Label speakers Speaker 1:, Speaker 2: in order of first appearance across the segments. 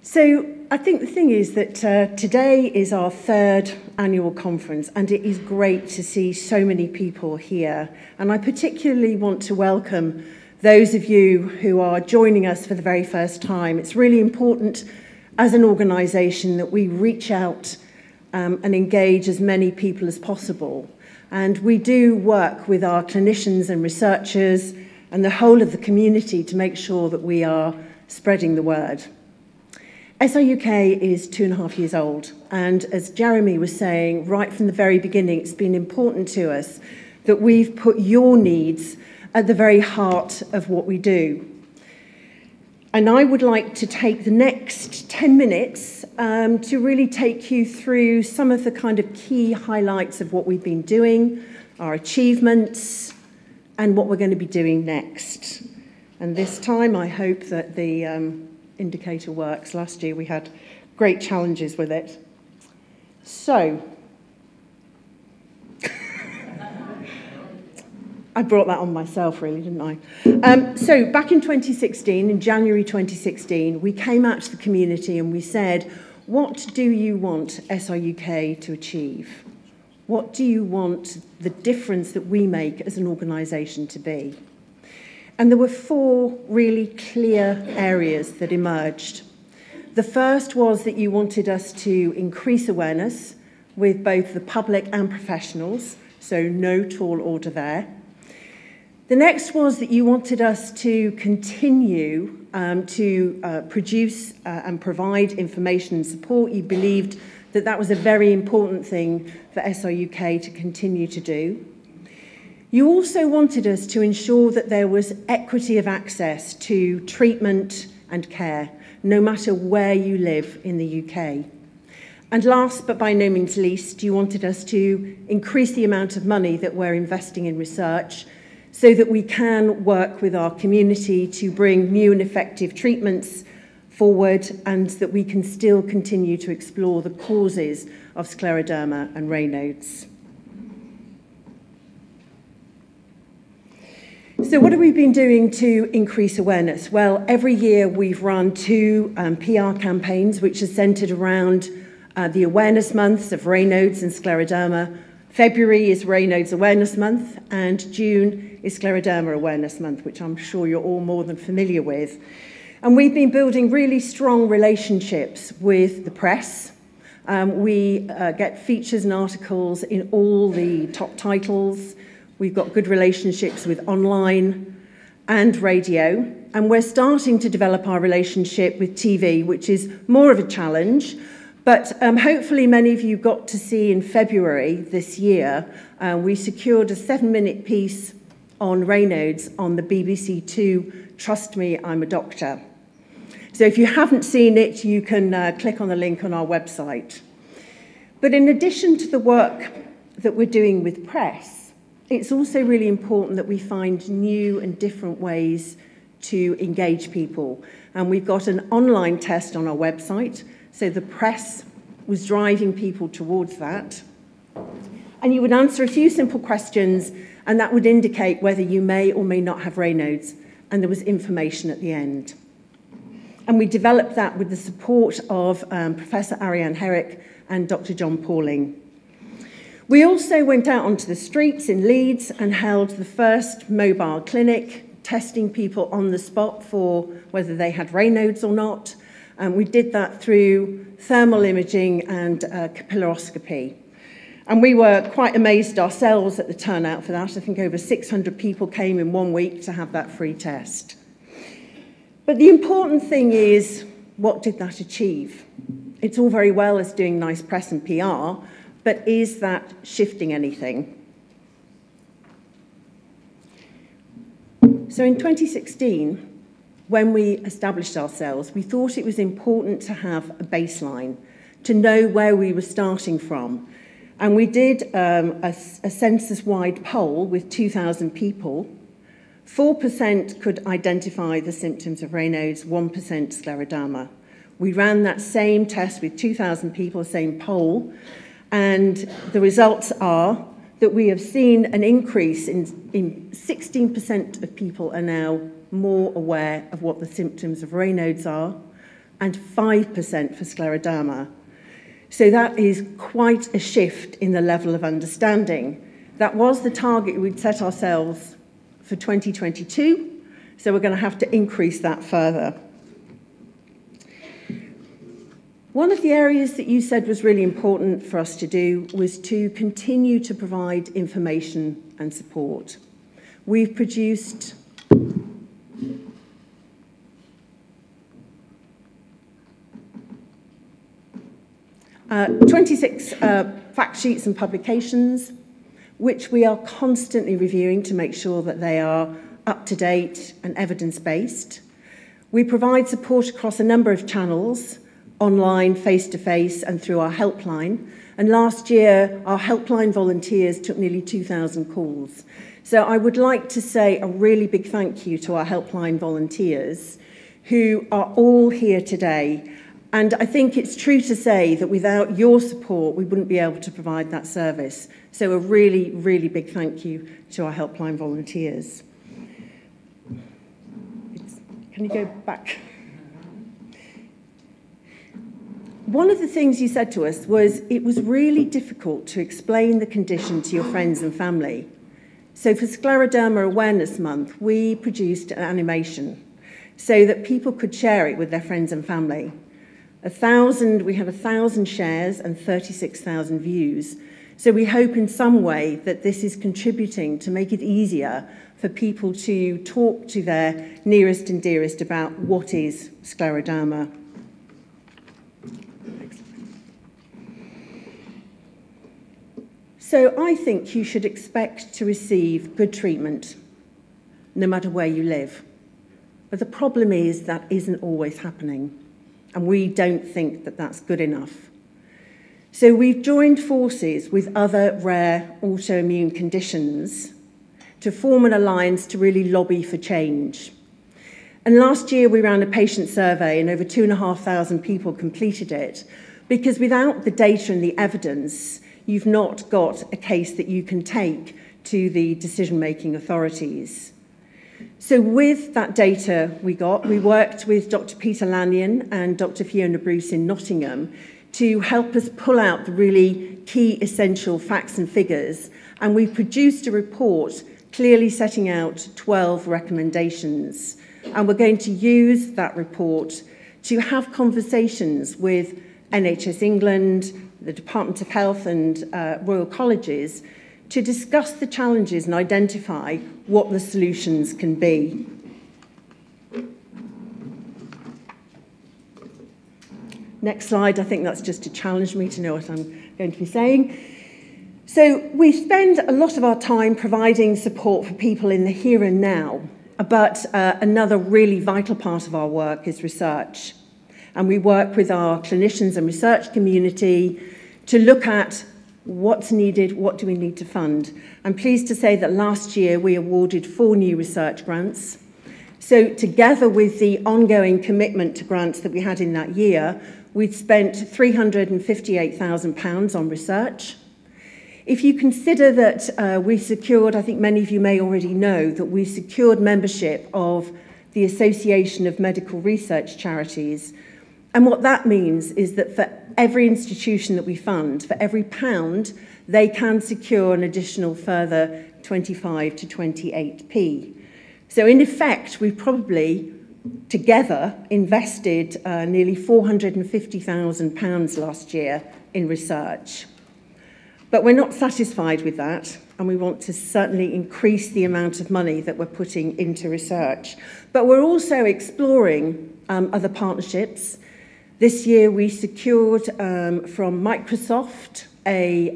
Speaker 1: So I think the thing is that today is our third annual conference, and it is great to see so many people here. And I particularly want to welcome those of you who are joining us for the very first time. It's really important as an organisation that we reach out and engage as many people as possible. And we do work with our clinicians and researchers and the whole of the community to make sure that we are spreading the word. SRUK is 2.5 years old, and as Jeremy was saying, right from the very beginning, it's been important to us that we've put your needs at the very heart of what we do. And I would like to take the next 10 minutes to really take you through some of the kind of key highlights of what we've been doing, our achievements, and what we're going to be doing next. And this time, I hope that the indicator works. Last year we had great challenges with it. So, I brought that on myself really, didn't I? So back in 2016, in January 2016, we came out to the community and we said, what do you want SRUK to achieve? What do you want the difference that we make as an organisation to be? And there were 4 really clear areas that emerged. The first was that you wanted us to increase awareness with both the public and professionals, so no tall order there. The next was that you wanted us to continue to produce and provide information and support. You believed that that was a very important thing for SRUK to continue to do. You also wanted us to ensure that there was equity of access to treatment and care, no matter where you live in the UK. And last, but by no means least, you wanted us to increase the amount of money that we're investing in research so that we can work with our community to bring new and effective treatments forward and that we can still continue to explore the causes of scleroderma and Raynaud's. So what have we been doing to increase awareness? Well, every year we've run 2 PR campaigns which are centred around the awareness months of Raynaud's and scleroderma. February is Raynaud's Awareness Month and June is Scleroderma Awareness Month, which I'm sure you're all more than familiar with. And we've been building really strong relationships with the press. We get features and articles in all the top titles. We've got good relationships with online and radio, and we're starting to develop our relationship with TV, which is more of a challenge, but hopefully many of you got to see in February this year, we secured a 7-minute piece on Raynaud's on the BBC 2, Trust Me, I'm a Doctor. So if you haven't seen it, you can click on the link on our website. But in addition to the work that we're doing with press, it's also really important that we find new and different ways to engage people. And we've got an online test on our website, so the press was driving people towards that. And you would answer a few simple questions, and that would indicate whether you may or may not have Raynaud's, and there was information at the end. And we developed that with the support of Professor Ariane Herrick and Dr. John Pauling. We also went out onto the streets in Leeds and held the first mobile clinic, testing people on the spot for whether they had Raynaud's or not. We did that through thermal imaging and capillaroscopy. And we were quite amazed ourselves at the turnout for that. I think over 600 people came in 1 week to have that free test. But the important thing is, what did that achieve? It's all very well as doing nice press and PR, but is that shifting anything? So in 2016, when we established ourselves, we thought it was important to have a baseline, to know where we were starting from. And we did a census-wide poll with 2,000 people. 4% could identify the symptoms of Raynaud's, 1% scleroderma. We ran that same test with 2,000 people, same poll, and the results are that we have seen an increase in 16% of people are now more aware of what the symptoms of Raynaud's are. and 5% for scleroderma. So that is quite a shift in the level of understanding. That was the target we'd set ourselves for 2022, so we're going to have to increase that further. One of the areas that you said was really important for us to do was to continue to provide information and support. We've produced 26 fact sheets and publications, which we are constantly reviewing to make sure that they are up to date and evidence-based. We provide support across a number of channels, online, face-to-face, and through our helpline. And last year, our helpline volunteers took nearly 2,000 calls. So I would like to say a really big thank you to our helpline volunteers who are all here today. And I think it's true to say that without your support, we wouldn't be able to provide that service. So a really, really big thank you to our helpline volunteers. Can you go back? One of the things you said to us was it was really difficult to explain the condition to your friends and family. So for Scleroderma Awareness Month, we produced an animation so that people could share it with their friends and family. We had 1,000 shares and 36,000 views. So we hope in some way that this is contributing to make it easier for people to talk to their nearest and dearest about what is scleroderma. So I think you should expect to receive good treatment no matter where you live. But the problem is that isn't always happening, and we don't think that that's good enough. So we've joined forces with other rare autoimmune conditions to form an alliance to really lobby for change. And last year we ran a patient survey and over 2,500 people completed it, because without the data and the evidence, you've not got a case that you can take to the decision-making authorities. So with that data we worked with Dr. Peter Lanyon and Dr. Fiona Bruce in Nottingham to help us pull out the really key essential facts and figures, and we produced a report clearly setting out 12 recommendations. And we're going to use that report to have conversations with NHS England, the Department of Health and Royal Colleges to discuss the challenges and identify what the solutions can be. Next slide, I think that's just to challenge me to know what I'm going to be saying. So we spend a lot of our time providing support for people in the here and now, but another really vital part of our work is research. And we work with our clinicians and research community to look at what's needed, what do we need to fund. I'm pleased to say that last year we awarded 4 new research grants. So together with the ongoing commitment to grants that we had in that year, we'd spent £358,000 on research. If you consider that we secured, I think many of you may already know, that we secured membership of the Association of Medical Research Charities. And what that means is that for every institution that we fund, for every £1, they can secure an additional further 25 to 28p. So in effect, we've probably together invested nearly £450,000 last year in research. But we're not satisfied with that, and we want to certainly increase the amount of money that we're putting into research. But we're also exploring other partnerships. This year we secured from Microsoft a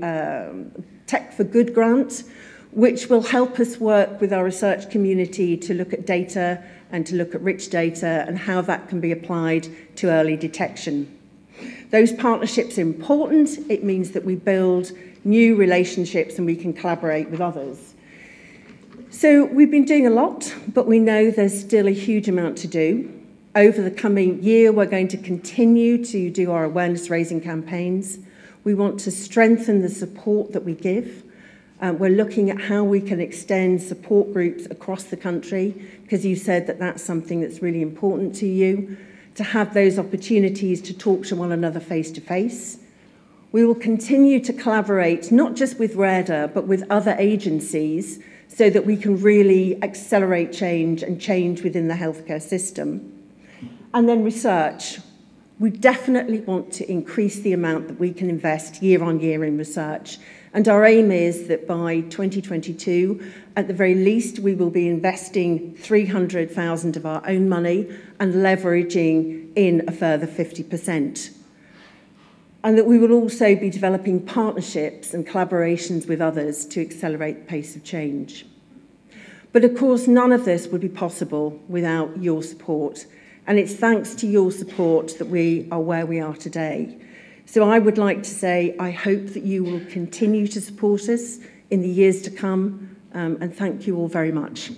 Speaker 1: Tech for Good grant, which will help us work with our research community to look at data and to look at rich data and how that can be applied to early detection. Those partnerships are important. It means that we build new relationships and we can collaborate with others. So we've been doing a lot, but we know there's still a huge amount to do. Over the coming year, we're going to continue to do our awareness-raising campaigns. We want to strengthen the support that we give. We're looking at how we can extend support groups across the country, because you said that that's something that's really important to you. to have those opportunities to talk to one another face to face. We will continue to collaborate, not just with REDA, but with other agencies, so that we can really accelerate change and change within the healthcare system. And then research. We definitely want to increase the amount that we can invest year on year in research. And our aim is that by 2022, at the very least, we will be investing 300,000 of our own money and leveraging in a further 50%. And that we will also be developing partnerships and collaborations with others to accelerate the pace of change. But of course, none of this would be possible without your support. And it's thanks to your support that we are where we are today. So I would like to say, I hope that you will continue to support us in the years to come, and thank you all very much.